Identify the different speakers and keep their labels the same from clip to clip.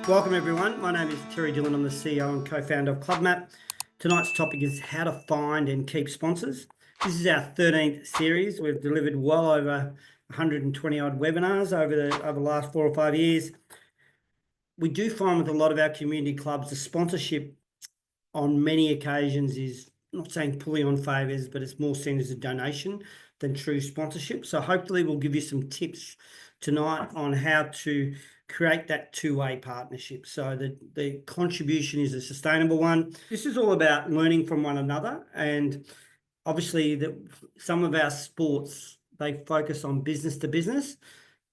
Speaker 1: Welcome everyone. My name is Terry Dillon. I'm the CEO and co-founder of CLUBMAP. Tonight's topic is how to find and keep sponsors. This is our 13th series. We've delivered well over 120 odd webinars over the last 4 or 5 years. We do find with a lot of our community clubs, the sponsorship on many occasions is, I'm not saying pulling on favours, but it's more seen as a donation than true sponsorship. So hopefully we'll give you some tips tonight on how to create that two-way partnership so that the contribution is a sustainable one. This is all about learning from one another, and obviously some of our sports, they focus on business to business.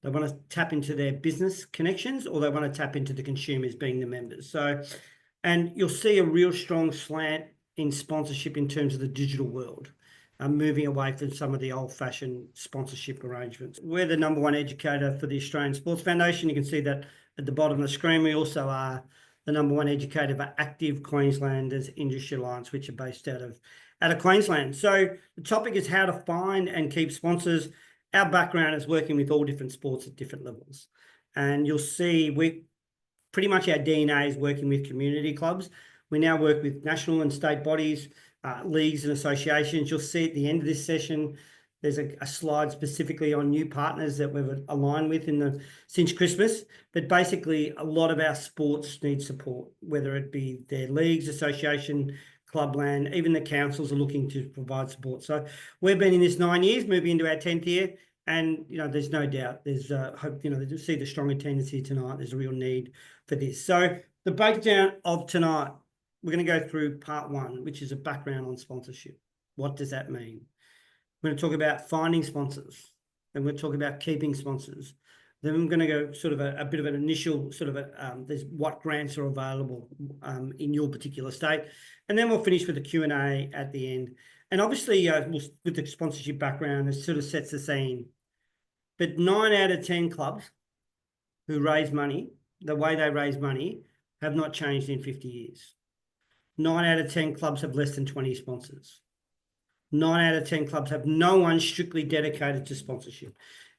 Speaker 1: They want to tap into their business connections, or they want to tap into the consumers being the members. And you'll see a real strong slant in sponsorship in terms of the digital world, moving away from some of the old-fashioned sponsorship arrangements. We're the #1 educator for the Australian Sports Foundation. You can see that at the bottom of the screen. We also are the #1 educator for Active Queenslanders Industry Alliance, which are based out of Queensland. So the topic is how to find and keep sponsors. Our background is working with all different sports at different levels. And you'll see pretty much our DNA is working with community clubs. We now work with national and state bodies, leagues and associations. You'll see at the end of this session, there's a slide specifically on new partners that we've aligned with since Christmas. But basically, a lot of our sports need support, whether it be their leagues, association, clubland, even the councils are looking to provide support. So we've been in this 9 years, moving into our 10th year. And, there's no doubt, there's hope, you see the strong attendance here tonight. There's a real need for this. So the breakdown of tonight, we're going to go through part 1, which is a background on sponsorship. What does that mean? We're going to talk about finding sponsors. Then we'll talk about keeping sponsors. Then I'm going to go sort of a bit of an initial there's what grants are available in your particular state. And then we'll finish with a Q&A at the end. And obviously, with the sponsorship background, it sort of sets the scene. But 9 out of 10 clubs who raise money, the way they raise money, have not changed in 50 years. 9 out of 10 clubs have less than 20 sponsors. 9 out of 10 clubs have no one strictly dedicated to sponsorship.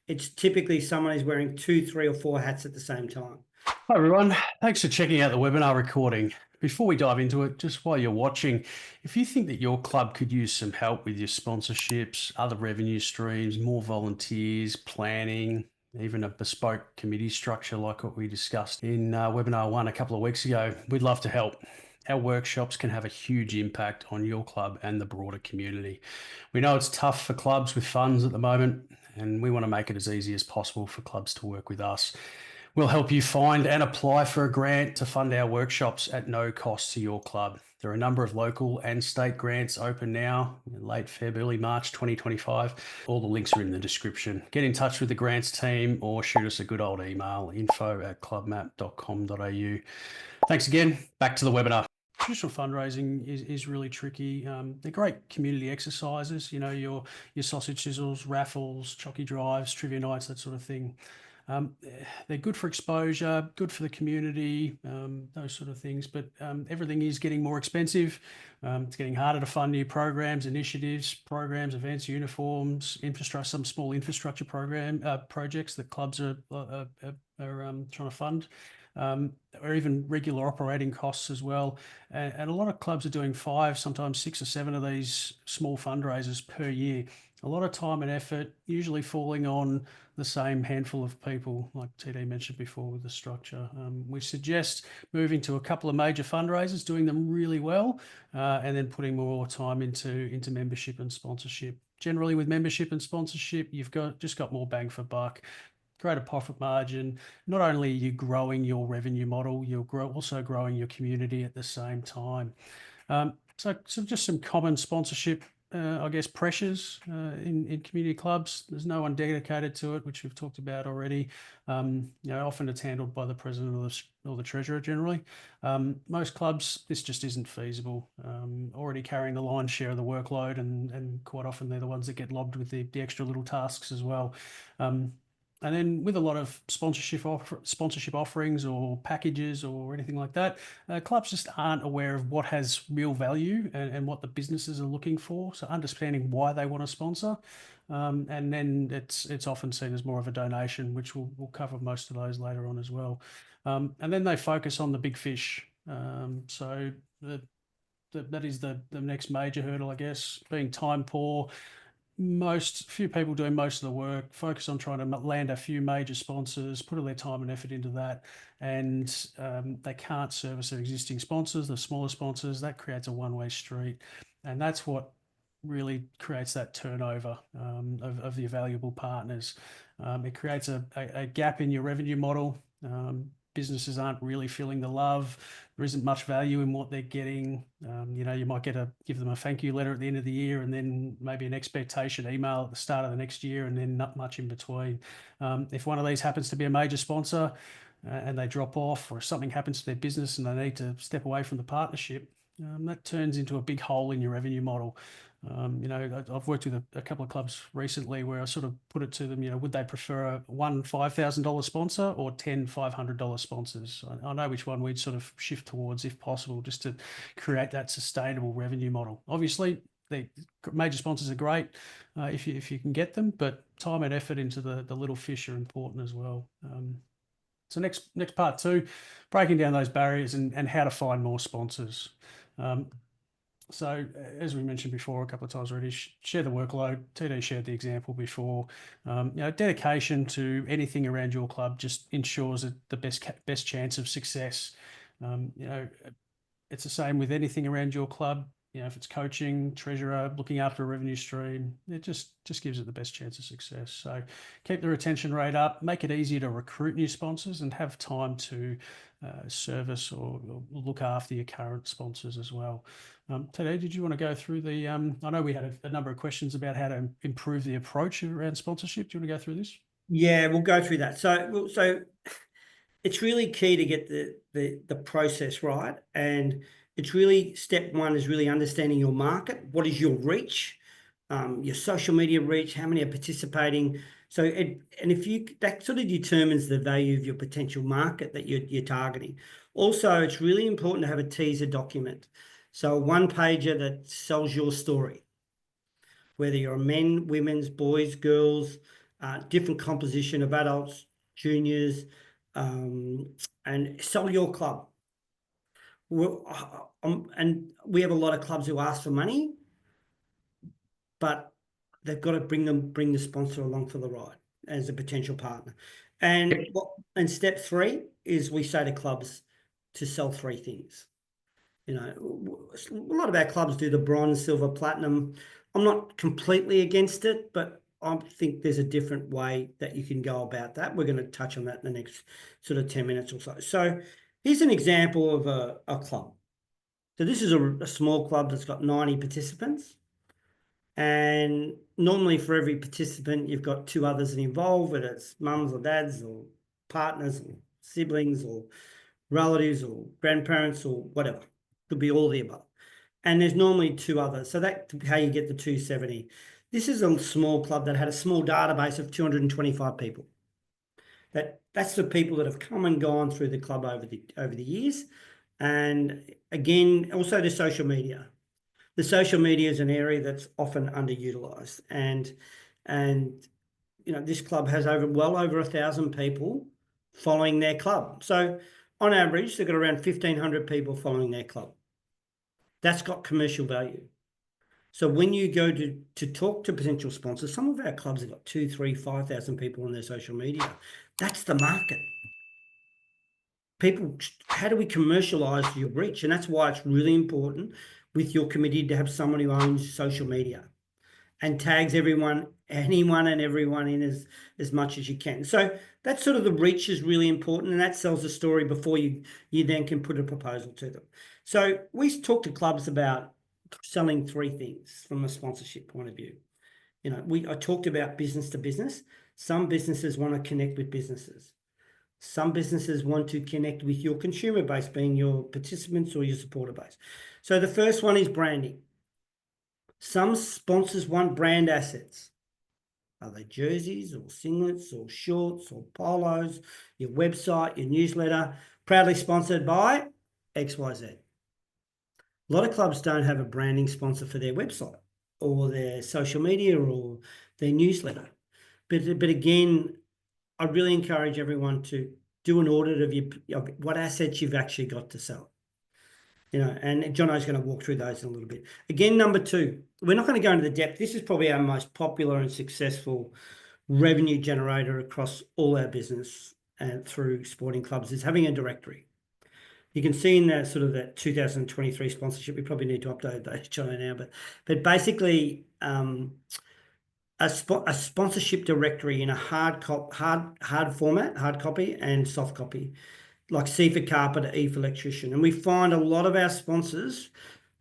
Speaker 1: It's typically someone who's wearing 2, 3 or 4 hats at the same time.
Speaker 2: Hi everyone, thanks for checking out the webinar recording. Before we dive into it, just while you're watching, if you think that your club could use some help with your sponsorships, other revenue streams, more volunteers, planning, even a bespoke committee structure like what we discussed in webinar 1 a couple of weeks ago, we'd love to help. Our workshops can have a huge impact on your club and the broader community. We know it's tough for clubs with funds at the moment, and we want to make it as easy as possible for clubs to work with us. We'll help you find and apply for a grant to fund our workshops at no cost to your club. There are a number of local and state grants open now, in late February, early March 2025. All the links are in the description. Get in touch with the grants team or shoot us a good old email, info@clubmap.com.au. Thanks again. Back to the webinar. Traditional fundraising is really tricky. They're great community exercises, your sausage sizzles, raffles, chocky drives, trivia nights, that sort of thing. They're good for exposure, good for the community, those sort of things, but everything is getting more expensive. It's getting harder to fund new programs, initiatives, programs, events, uniforms, infrastructure, some small infrastructure projects that clubs are trying to fund. Or even regular operating costs as well. And a lot of clubs are doing 5, sometimes 6 or 7 of these small fundraisers per year. A lot of time and effort, usually falling on the same handful of people, like TD mentioned before with the structure. We suggest moving to a couple of major fundraisers, doing them really well, and then putting more time into membership and sponsorship. Generally with membership and sponsorship, you've just got more bang for buck. Greater profit margin. Not only are you growing your revenue model, you're also growing your community at the same time. So just some common sponsorship, pressures in community clubs. There's no one dedicated to it, which we've talked about already. Often it's handled by the president or the treasurer generally. Most clubs, this just isn't feasible. Already carrying the lion's share of the workload, and quite often they're the ones that get lobbed with the extra little tasks as well. And then with a lot of sponsorship offerings or packages or anything like that, clubs just aren't aware of what has real value and what the businesses are looking for. So understanding why they want to sponsor. and then it's often seen as more of a donation, which we'll cover most of those later on as well. And then they focus on the big fish. So that is the next major hurdle, I guess, being time poor. Few people doing most of the work, focus on trying to land a few major sponsors, put all their time and effort into that, and they can't service their existing sponsors, the smaller sponsors. That creates a one-way street, and that's what really creates that turnover of the valuable partners. It creates a gap in your revenue model. Businesses aren't really feeling the love. There isn't much value in what they're getting. You might give them a thank you letter at the end of the year, and then maybe an expectation email at the start of the next year, and then not much in between. If one of these happens to be a major sponsor and they drop off, or something happens to their business and they need to step away from the partnership, that turns into a big hole in your revenue model. I've worked with a couple of clubs recently where I sort of put it to them, would they prefer one $5,000 sponsor or 10 $500 sponsors? I know which one we'd sort of shift towards if possible, just to create that sustainable revenue model. Obviously, the major sponsors are great if you can get them, but time and effort into the little fish are important as well. So next part 2, breaking down those barriers and how to find more sponsors. So as we mentioned before a couple of times already, share the workload. TD shared the example before. Dedication to anything around your club just ensures the best chance of success. It's the same with anything around your club. If it's coaching, treasurer, looking after a revenue stream, it just gives it the best chance of success. So keep the retention rate up, make it easier to recruit new sponsors, and have time to service or look after your current sponsors as well. Today, did you want to go through the, I know we had a number of questions about how to improve the approach around sponsorship. Do you want to go through this?
Speaker 1: Yeah, we'll go through that. So it's really key to get the process right. And it's really, step one is really understanding your market. What is your reach? Your social media reach, how many are participating? That sort of determines the value of your potential market that you're targeting. Also, it's really important to have a teaser document. So a one-pager that sells your story, whether you're men, women's, boys, girls, different composition of adults, juniors, and sell your club. And we have a lot of clubs who ask for money, but they've got to bring the sponsor along for the ride as a potential partner. And step 3 is we say to clubs to sell 3 things. A lot of our clubs do the bronze, silver, platinum. I'm not completely against it, but I think there's a different way that you can go about that. We're going to touch on that in the next sort of 10 minutes or so. So here's an example of a club. So this is a small club that's got 90 participants. And normally for every participant, you've got 2 others involved, whether it's mums or dads or partners or siblings or relatives or grandparents or whatever. Could be all the above. And there's normally 2 others. So that's how you get the 270. This is a small club that had a small database of 225 people. That's the people that have come and gone through the club over the years. And again, also the social media. The social media is an area that's often underutilized. And this club has well over 1,000 people following their club. So on average, they've got around 1,500 people following their club. That's got commercial value. So when you go to talk to potential sponsors, some of our clubs have got 2,000, 3,000, 5,000 people on their social media. That's the market. People, how do we commercialize your reach? And that's why it's really important with your committee to have someone who owns social media and tags anyone and everyone in as much as you can. So that's sort of the reach is really important, and that sells the story before you then can put a proposal to them. So we talk to clubs about selling 3 things from a sponsorship point of view. I talked about business to business. Some businesses want to connect with businesses. Some businesses want to connect with your consumer base, being your participants or your supporter base. So the first one is branding. Some sponsors want brand assets. Are they jerseys or singlets or shorts or polos, your website, your newsletter, proudly sponsored by XYZ? A lot of clubs don't have a branding sponsor for their website or their social media or their newsletter. But again, I really encourage everyone to do an audit of what assets you've actually got to sell. And Jono's going to walk through those in a little bit. Again, number 2, we're not going to go into the depth. This is probably our most popular and successful revenue generator across all our business and through sporting clubs, is having a directory. You can see in that sort of that 2023 sponsorship, we probably need to update that, Jono, now, but basically a sponsorship directory in a hard format, hard copy and soft copy, like C for carpenter, E for electrician. And we find a lot of our sponsors,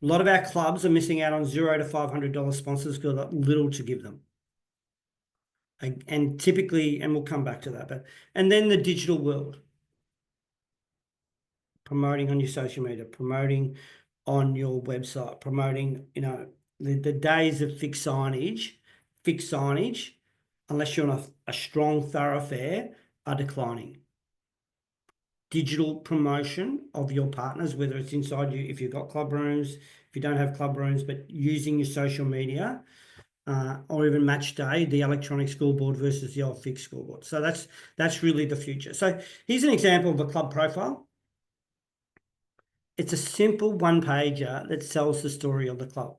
Speaker 1: a lot of our clubs are missing out on $0 to $500 sponsors because they've got little to give them. And typically, and we'll come back to that, and then the digital world. Promoting on your social media, promoting on your website, promoting, the days of fixed signage, unless you're on a strong thoroughfare, are declining. Digital promotion of your partners, whether it's inside you, if you've got club rooms, if you don't have club rooms, but using your social media, or even match day, the electronic scoreboard versus the old fixed scoreboard. So that's really the future. So here's an example of a club profile. It's a simple one-pager that tells the story of the club.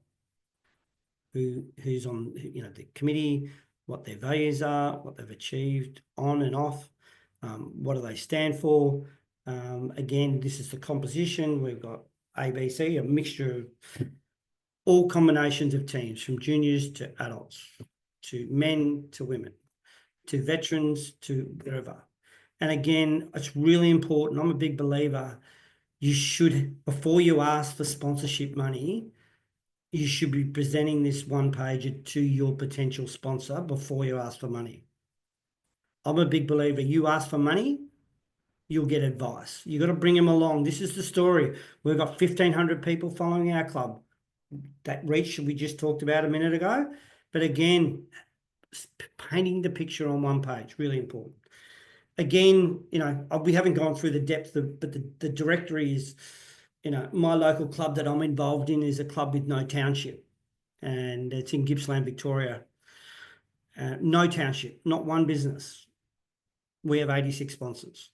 Speaker 1: Who's on, the committee, what their values are, what they've achieved on and off, what do they stand for. Again, this is the composition. We've got ABC, a mixture of all combinations of teams, from juniors to adults, to men to women, to veterans, to wherever. And again, it's really important. I'm a big believer. You should, before you ask for sponsorship money, you should be presenting this one pager to your potential sponsor before you ask for money. I'm a big believer. You ask for money, you'll get advice. You've got to bring them along. This is the story. We've got 1,500 people following our club. That reach we just talked about a minute ago. But again, painting the picture on one page, really important. Again, we haven't gone through the depth but the directory is, my local club that I'm involved in is a club with no township, and it's in Gippsland, Victoria. No township, not one business. We have 86 sponsors,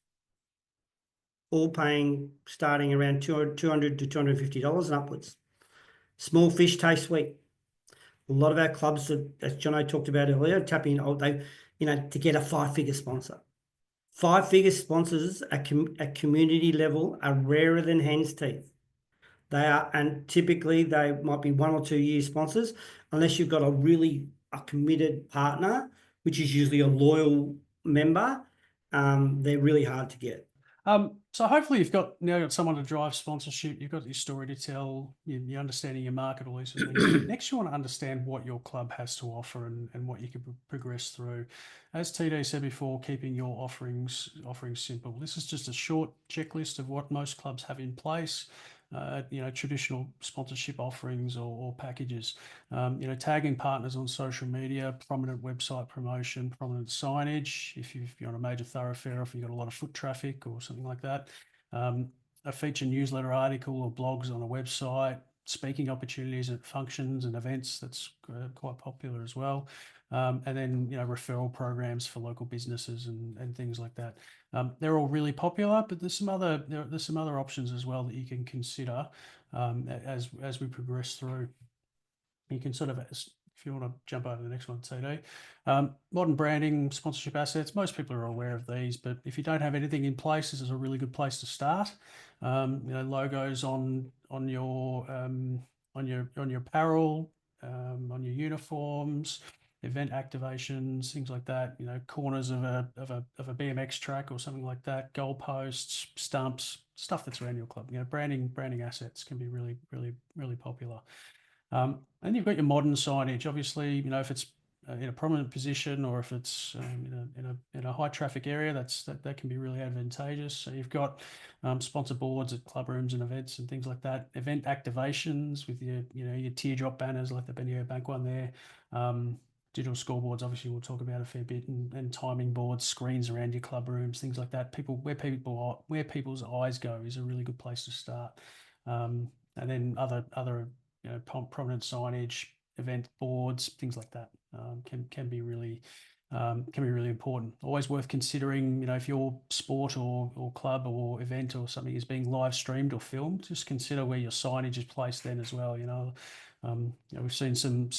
Speaker 1: all paying starting around $200 to $250 and upwards. Small fish taste sweet. A lot of our clubs, that, as Jono talked about earlier, tap in, to get a 5-figure sponsor. 5-figure sponsors at community level are rarer than hen's teeth. They are, and typically they might be 1 or 2 year sponsors, unless you've got a committed partner, which is usually a loyal member. They're really hard to get.
Speaker 2: So hopefully you've now got someone to drive sponsorship. You've got your story to tell. You're understanding your market, all these sort of things. Next, you want to understand what your club has to offer and what you can progress through. As TD said before, keeping your offerings simple. This is just a short checklist of what most clubs have in place. Traditional sponsorship offerings or packages. Tagging partners on social media, prominent website promotion, prominent signage. If you're on a major thoroughfare, if you've got a lot of foot traffic or something like that. A feature newsletter article or blogs on a website. Speaking opportunities at functions and events, that's quite popular as well. And then referral programs for local businesses and things like that. They're all really popular, but there's some other options as well that you can consider as we progress through. You can sort of, if you want to jump over to the next one, TD. Modern branding, sponsorship assets. Most people are aware of these, but if you don't have anything in place, this is a really good place to start. Logos on your apparel, on your uniforms, event activations, things like that. Corners of a BMX track or something like that. Goalposts, stumps, stuff that's around your club. Branding assets can be really, really, really popular. And you've got your modern signage. Obviously, if it's in a prominent position or if it's in a high traffic area, that can be really advantageous. So you've got sponsor boards at club rooms and events and things like that. Event activations with your teardrop banners like the Bendigo Bank one there. Digital scoreboards, obviously, we'll talk about a fair bit, and timing boards, screens around your club rooms, things like that. Where people's eyes go is a really good place to start. And then other prominent signage, event boards, things like that. can be really important. Always worth considering, if your sport or club or event or something is being live streamed or filmed, just consider where your signage is placed then as well. We've seen some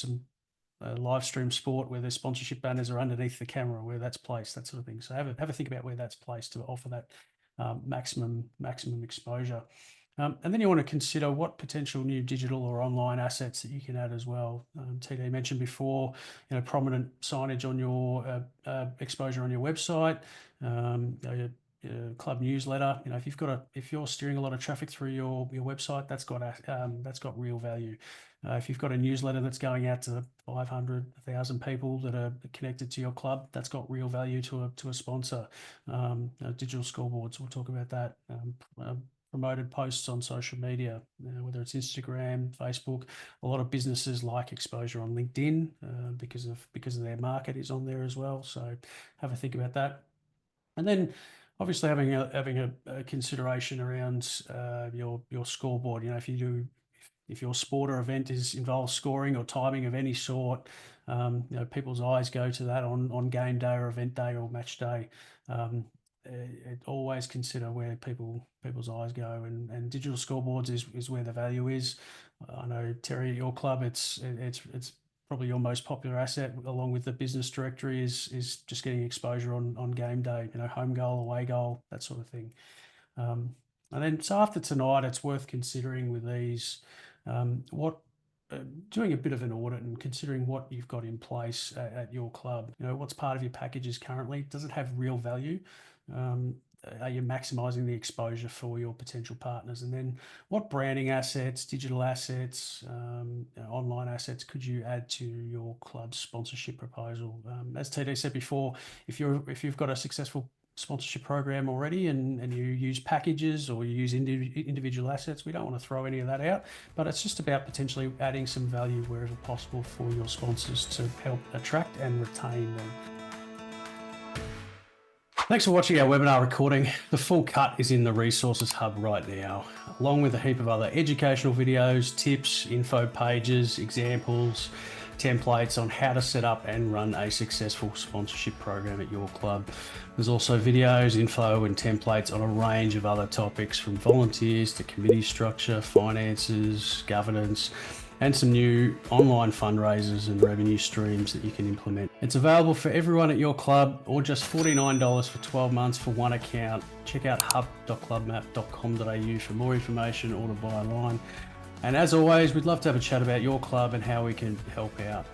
Speaker 2: live stream sport where their sponsorship banners are underneath the camera, where that's placed, that sort of thing. So have a think about where that's placed to offer that maximum exposure. And then you want to consider what potential new digital or online assets that you can add as well. TD mentioned before, prominent signage on your exposure on your website, your club newsletter. If you're steering a lot of traffic through your website, that's got real value. If you've got a newsletter that's going out to 500, 1,000 people that are connected to your club, that's got real value to a sponsor. Digital scoreboards, we'll talk about that. Promoted posts on social media, whether it's Instagram, Facebook. A lot of businesses like exposure on LinkedIn because of their market is on there as well. So have a think about that. And then obviously having a consideration around your scoreboard. If your sport or event involves scoring or timing of any sort, people's eyes go to that on game day or event day or match day. Always consider where people's eyes go, and digital scoreboards is where the value is. I know, Terry, at your club, it's probably your most popular asset, along with the business directory, is just getting exposure on game day, home goal, away goal, that sort of thing. And then so after tonight, it's worth considering with these doing a bit of an audit and considering what you've got in place at your club. What's part of your packages currently? Does it have real value? Are you maximizing the exposure for your potential partners? And then what branding assets, digital assets, online assets could you add to your club's sponsorship proposal? As TD said before, if you've got a successful sponsorship program already and you use packages or you use individual assets, we don't want to throw any of that out, but it's just about potentially adding some value wherever possible for your sponsors to help attract and retain them. Thanks for watching our webinar recording. The full cut is in the resources hub right now, along with a heap of other educational videos, tips, info pages, examples, templates on how to set up and run a successful sponsorship program at your club. There's also videos, info and templates on a range of other topics, from volunteers to committee structure, finances, governance, and some new online fundraisers and revenue streams that you can implement. It's available for everyone at your club, or just $49 for 12 months for one account. Check out hub.clubmap.com.au for more information or to buy online. And as always, we'd love to have a chat about your club and how we can help out.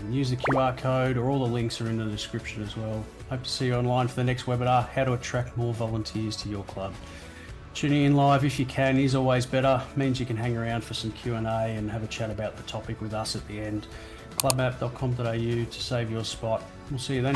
Speaker 2: Use the QR code, or all the links are in the description as well. Hope to see you online for the next webinar, how to attract more volunteers to your club. Tuning in live if you can is always better. Means you can hang around for some Q&A and have a chat about the topic with us at the end. clubmap.com.au to save your spot. We'll see you then.